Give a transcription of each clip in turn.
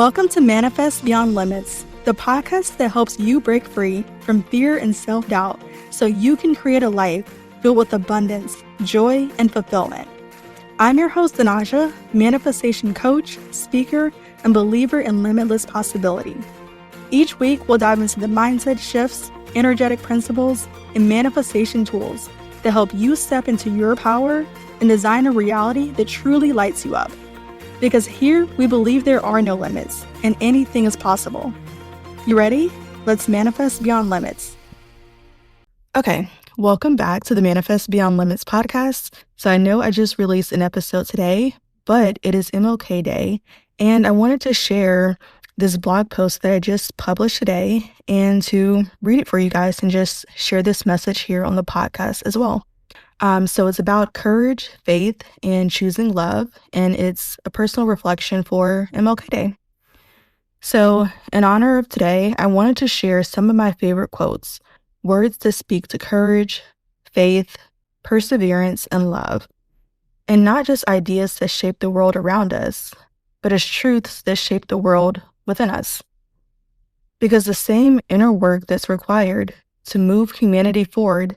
Welcome to Manifest Beyond Limits, the podcast that helps you break free from fear and self-doubt so you can create a life filled with abundance, joy, and fulfillment. I'm your host, Danaja, manifestation coach, speaker, and believer in limitless possibility. Each week, we'll dive into the mindset shifts, energetic principles, and manifestation tools that help you step into your power and design a reality that truly lights you up. Because here, we believe there are no limits, and anything is possible. You ready? Let's manifest beyond limits. Okay, welcome back to the Manifest Beyond Limits podcast. So I know I just released an episode today, but it is MLK Day, and I wanted to share this blog post that I just published today and to read it for you guys and just share this message here on the podcast as well. So it's about courage, faith, and choosing love, and it's a personal reflection for MLK Day. So in honor of today, I wanted to share some of my favorite quotes, words that speak to courage, faith, perseverance, and love, and not just ideas that shape the world around us, but as truths that shape the world within us. Because the same inner work that's required to move humanity forward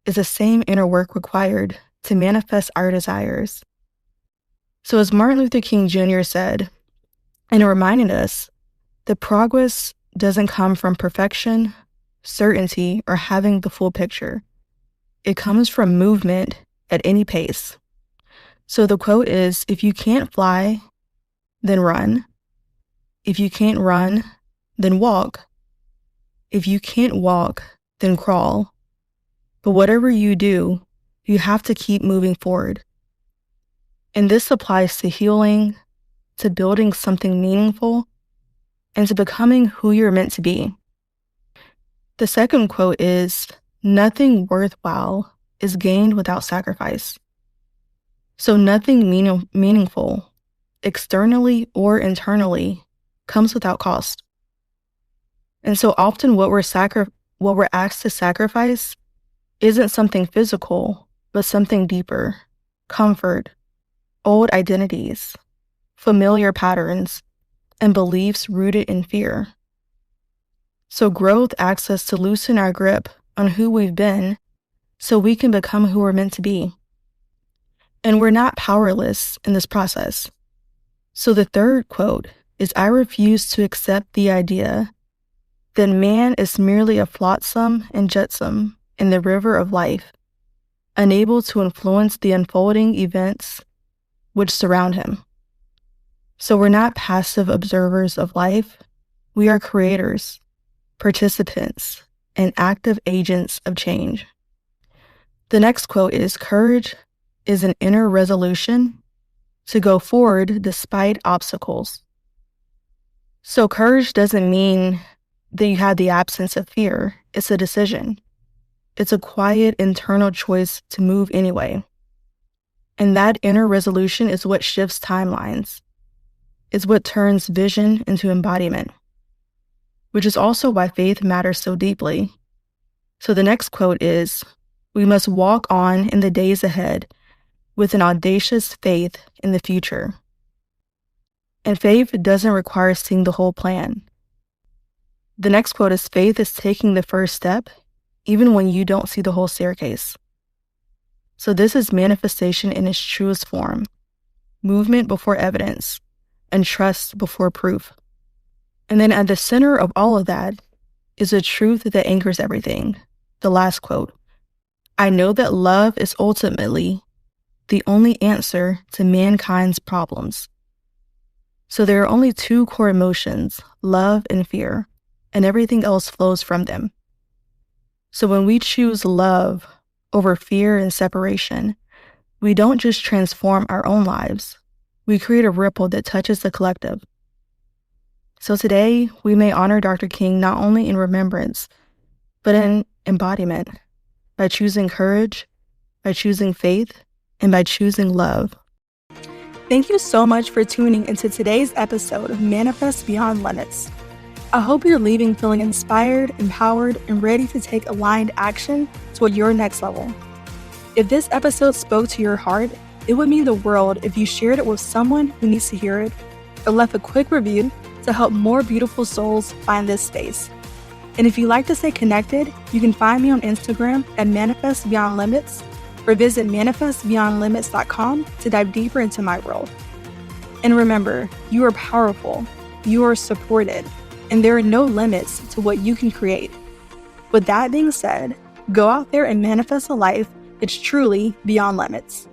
is the same inner work required to manifest our desires. So as Martin Luther King Jr. said, and it reminded us that progress doesn't come from perfection, certainty, or having the full picture. It comes from movement at any pace. So the quote is, if you can't fly, then run. If you can't run, then walk. If you can't walk, then crawl. But whatever you do, you have to keep moving forward. And this applies to healing, to building something meaningful, and to becoming who you're meant to be. The second quote is, nothing worthwhile is gained without sacrifice. So nothing meaningful, externally or internally, comes without cost. And so often what we're asked to sacrifice isn't something physical, but something deeper, comfort, old identities, familiar patterns, and beliefs rooted in fear. So growth asks us to loosen our grip on who we've been so we can become who we're meant to be. And we're not powerless in this process. So the third quote is, I refuse to accept the idea that man is merely a flotsam and jetsam in the river of life, unable to influence the unfolding events which surround him. So we're not passive observers of life. We are creators, participants, and active agents of change. The next quote is, courage is an inner resolution to go forward despite obstacles. So courage doesn't mean that you have the absence of fear. It's a decision. It's a quiet internal choice to move anyway. And that inner resolution is what shifts timelines. It's what turns vision into embodiment, which is also why faith matters so deeply. So the next quote is, we must walk on in the days ahead with an audacious faith in the future. And faith doesn't require seeing the whole plan. The next quote is, faith is taking the first step even when you don't see the whole staircase. So this is manifestation in its truest form, movement before evidence, and trust before proof. And then at the center of all of that is a truth that anchors everything. The last quote, I know that love is ultimately the only answer to mankind's problems. So there are only two core emotions, love and fear, and everything else flows from them. So when we choose love over fear and separation, we don't just transform our own lives. We create a ripple that touches the collective. So today, we may honor Dr. King not only in remembrance, but in embodiment, by choosing courage, by choosing faith, and by choosing love. Thank you so much for tuning into today's episode of Manifest Beyond Limits. I hope you're leaving feeling inspired, empowered, and ready to take aligned action toward your next level. If this episode spoke to your heart, it would mean the world if you shared it with someone who needs to hear it, or left a quick review to help more beautiful souls find this space. And if you'd like to stay connected, you can find me on Instagram at Manifest Beyond Limits, or visit manifestbeyondlimits.com to dive deeper into my world. And remember, you are powerful, you are supported, and there are no limits to what you can create. With that being said, go out there and manifest a life that's truly beyond limits.